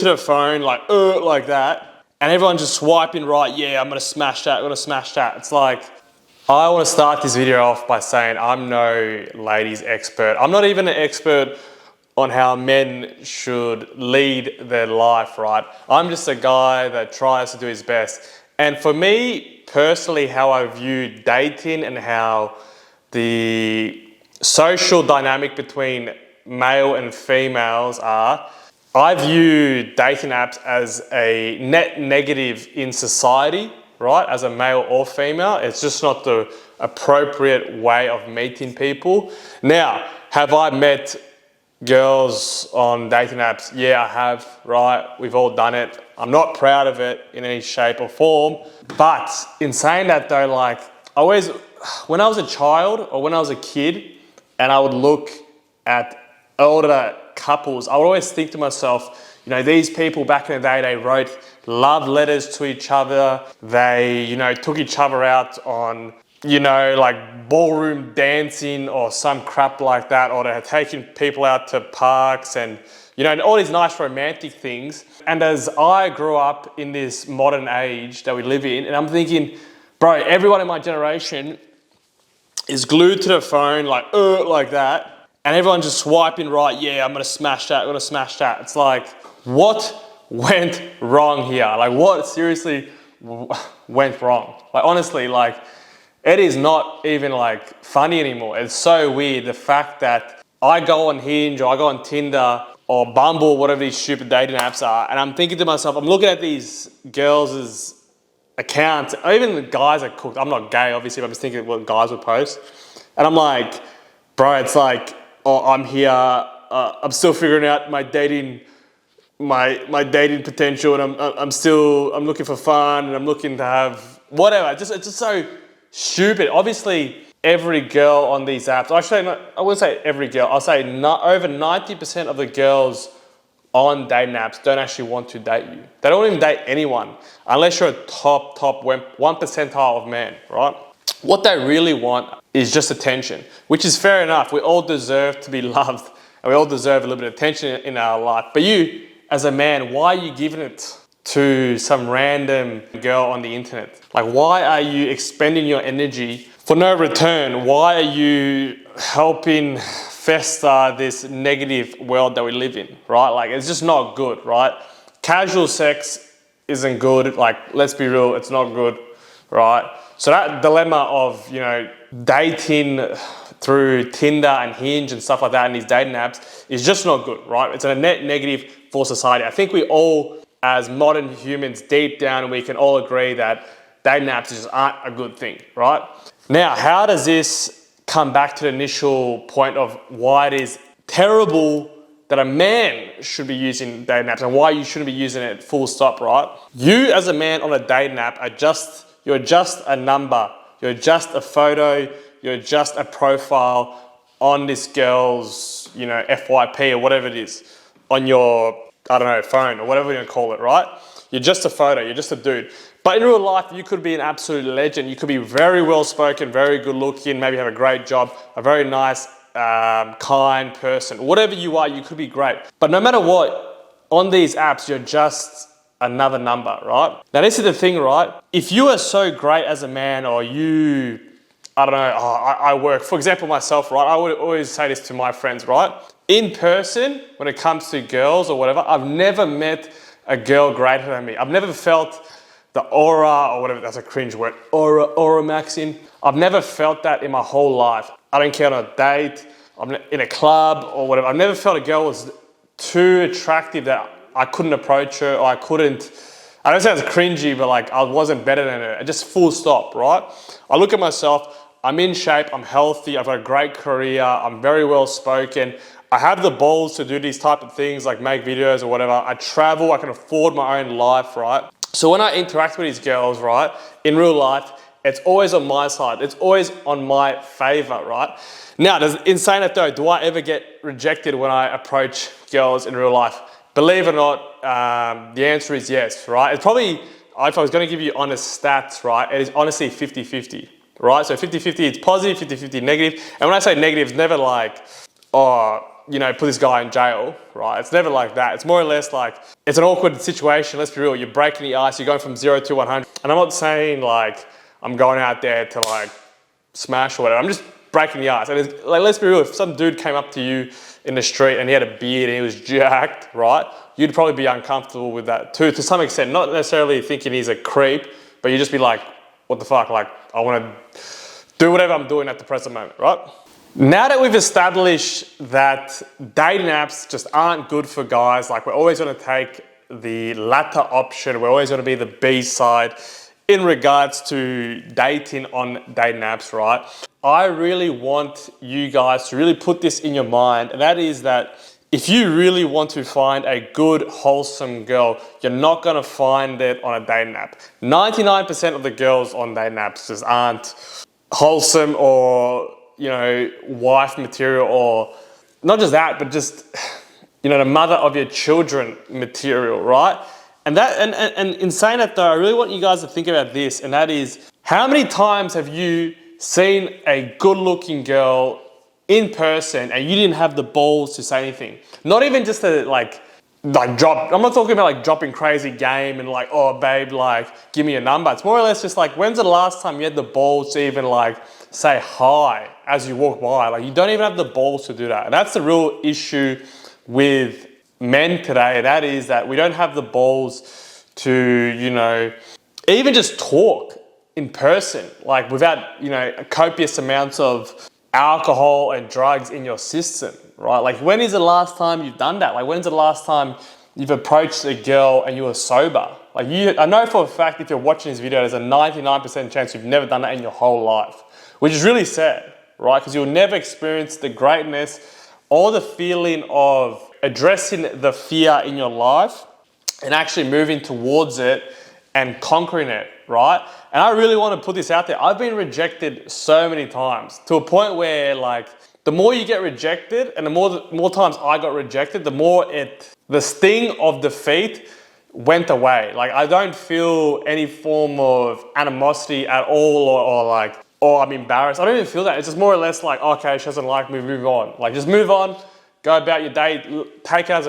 to the phone like that, and everyone's just swiping right. Yeah, I'm gonna smash that. I'm gonna smash that. It's like, I want to start this video off by saying I'm no ladies expert. I'm not even an expert on how men should lead their life, right? I'm just a guy that tries to do his best. And for me personally, how I view dating and how the social dynamic between male and females are, I view dating apps as a net negative in society, right? As a male or female, it's just not the appropriate way of meeting people. Now, have I met girls on dating apps? Yeah, I have, right? We've all done it. I'm not proud of it in any shape or form. But in saying that though, like, when I was a child or when I was a kid and I would look at older couples, I would always think to myself, you know, these people back in the day, they wrote love letters to each other. They, you know, took each other out on, you know, like ballroom dancing or some crap like that, or they had taken people out to parks and, you know, all these nice romantic things. And as I grew up in this modern age that we live in, and I'm thinking, bro, everyone in my generation is glued to the phone like that, and everyone's just swiping right. Yeah, I'm gonna smash that. I'm gonna smash that. It's like, what went wrong here? Like, what seriously went wrong? Like, honestly, like, it is not even like funny anymore. It's so weird, the fact that I go on Hinge or I go on Tinder or Bumble, whatever these stupid dating apps are, and I'm thinking to myself, I'm looking at these girls' accounts, or even the guys that cook. I'm not gay, obviously, but I'm just thinking what guys would post. And I'm like, bro, it's like, oh, I'm here, I'm still figuring out my dating potential, and I'm looking for fun, and I'm looking to have whatever. It's just so stupid. Obviously, every girl on these apps, actually, I wouldn't say every girl, I'll say over 90% of the girls on dating apps don't actually want to date you. They don't even date anyone unless you're a top 1 percentile of men, right? What they really want is just attention, which is fair enough. We all deserve to be loved and we all deserve a little bit of attention in our life. But you, as a man, why are you giving it to some random girl on the internet? Like, why are you expending your energy for no return? Why are you helping fester this negative world that we live in, right? Like, it's just not good, right? Casual sex isn't good. Like, let's be real, it's not good, right? So that dilemma of, you know, dating through Tinder and Hinge and stuff like that and these dating apps is just not good, right? It's a net negative for society. I think we all, as modern humans, deep down, we can all agree that dating apps just aren't a good thing, right? Now, how does this come back to the initial point of why it is terrible that a man should be using dating apps and why you shouldn't be using it full stop, right? You as a man on a dating app you're just a number. You're just a photo. You're just a profile on this girl's, you know, FYP or whatever it is on your, I don't know, phone or whatever you want to call it, right? You're just a photo. You're just a dude. But in real life, you could be an absolute legend. You could be very well spoken, very good looking, maybe have a great job, a very nice, kind person. Whatever you are, you could be great. But no matter what, on these apps, you're just another number, right? Now, this is the thing, right? If you are so great as a man, or you, I don't know, I work, for example, myself, right? I would always say this to my friends, right? In person, when it comes to girls or whatever, I've never met a girl greater than me. I've never felt the aura, or whatever, that's a cringe word, aura maxing. I've never felt that in my whole life. I don't care on a date, I'm in a club or whatever. I've never felt a girl was too attractive that I couldn't approach her, or I don't say it's cringy, but like I wasn't better than her. Just full stop, right? I look at myself, I'm in shape, I'm healthy, I've got a great career, I'm very well spoken. I have the balls to do these type of things, like make videos or whatever. I travel, I can afford my own life, right? So when I interact with these girls, right, in real life, it's always on my side. It's always on my favor, right? Now, in saying that though, do I ever get rejected when I approach girls in real life? Believe it or not, the answer is yes, right? It's probably, if I was going to give you honest stats, right, it is honestly 50-50, right? So 50-50 it's positive, 50-50 negative. And when I say negative, it's never like, oh, put this guy in jail, right? It's never like that. It's more or less like, it's an awkward situation. Let's be real. You're breaking the ice. You're going from 0 to 100. And I'm not saying like, I'm going out there to like smash or whatever. I'm just breaking the ice. And it's, like, let's be real. If some dude came up to you in the street and he had a beard and he was jacked, right? You'd probably be uncomfortable with that too, to some extent. Not necessarily thinking he's a creep, but you just be like, what the fuck? Like, I want to do whatever I'm doing at the present moment, right? Now that we've established that dating apps just aren't good for guys, like we're always going to take the latter option, we're always going to be the B side in regards to dating on dating apps, right? I really want you guys to really put this in your mind, and that is that if you really want to find a good, wholesome girl, you're not going to find it on a dating app. 99% of the girls on dating apps just aren't wholesome or, wife material, or not just that, but just, the mother of your children material, right? And in saying that though, I really want you guys to think about this, and that is, how many times have you seen a good-looking girl in person and you didn't have the balls to say anything? Not even just to like drop, I'm not talking about like dropping crazy game and like, oh babe, like give me a number. It's more or less just like, when's the last time you had the balls to even like say hi as you walk by? Like, you don't even have the balls to do that. And that's the real issue with men today. That is that we don't have the balls to, even just talk in person, like without, copious amounts of alcohol and drugs in your system, right? Like, when is the last time you've done that? Like, when's the last time you've approached a girl and you were sober? Like, I know for a fact if you're watching this video, there's a 99% chance you've never done that in your whole life, which is really sad, right? Because you'll never experience the greatness or the feeling of addressing the fear in your life and actually moving towards it and conquering it, right? And I really want to put this out there. I've been rejected so many times, to a point where like, the more you get rejected and the more times I got rejected, the more the sting of defeat went away. Like, I don't feel any form of animosity at all, or like, oh, I'm embarrassed. I don't even feel that. It's just more or less like, okay, she doesn't like me, move on. Like, just move on, go about your day, take it as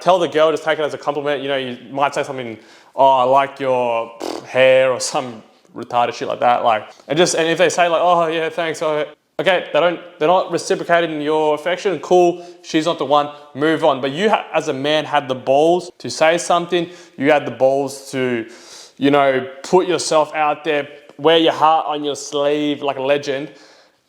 tell the girl, just take it as a compliment. You might say something, oh, I like your hair, or some retarded shit like that. Like, and if they say like, oh yeah, thanks, okay, they're not reciprocating your affection, cool, she's not the one, move on. But you as a man had the balls to say something, you had the balls to, put yourself out there, wear your heart on your sleeve like a legend.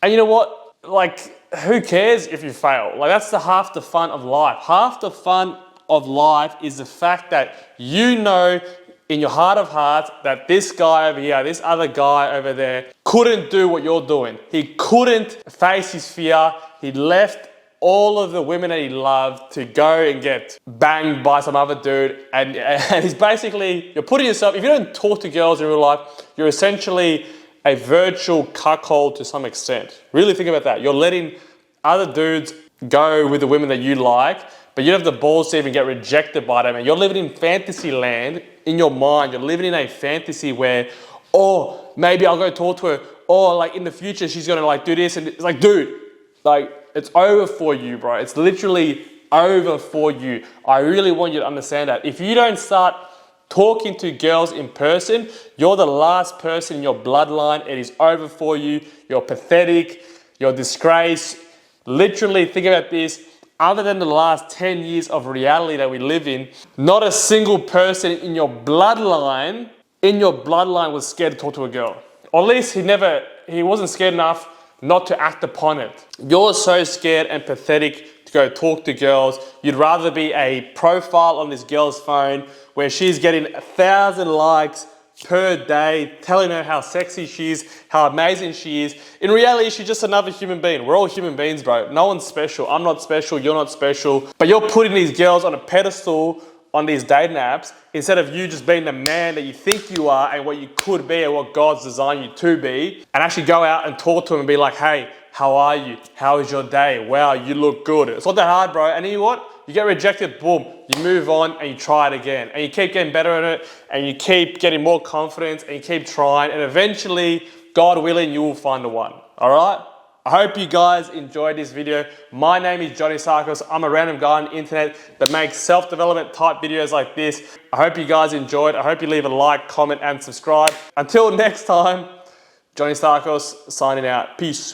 And you know what? Like, who cares if you fail? Like, that's half the fun of life. Half the fun of life is the fact that in your heart of hearts that this guy over here, this other guy over there couldn't do what you're doing. He couldn't face his fear. He left all of the women that he loved to go and get banged by some other dude. And he's basically, you're putting yourself, if you don't talk to girls in real life, you're essentially a virtual cuckold to some extent. Really think about that. You're letting other dudes go with the women that you like, but you don't have the balls to even get rejected by them. And you're living in fantasy land in your mind. You're living in a fantasy where, oh, maybe I'll go talk to her. Or like in the future, she's going to like do this. And it's like, dude, like it's over for you, bro. It's literally over for you. I really want you to understand that. If you don't start talking to girls in person, you're the last person in your bloodline. It is over for you. You're pathetic. You're disgraced. Literally, think about this. Other than the last 10 years of reality that we live in, not a single person in your bloodline was scared to talk to a girl. Or at least he wasn't scared enough not to act upon it. You're so scared and pathetic to go talk to girls. You'd rather be a profile on this girl's phone where she's getting 1,000 likes per day, telling her how sexy she is, how amazing she is. In reality, she's just another human being. We're all human beings, bro. No one's special. I'm not special. You're not special. But you're putting these girls on a pedestal on these dating apps instead of you just being the man that you think you are and what you could be and what God's designed you to be, and actually go out and talk to them and be like, hey, how are you? How is your day? Wow, you look good. It's not that hard, bro. And you know what? You get rejected, boom, you move on and you try it again. And you keep getting better at it and you keep getting more confidence and you keep trying, and eventually, God willing, you will find the one. All right? I hope you guys enjoyed this video. My name is Johnny Stakos. I'm a random guy on the internet that makes self-development type videos like this. I hope you guys enjoyed. I hope you leave a like, comment, and subscribe. Until next time, Johnny Stakos signing out. Peace.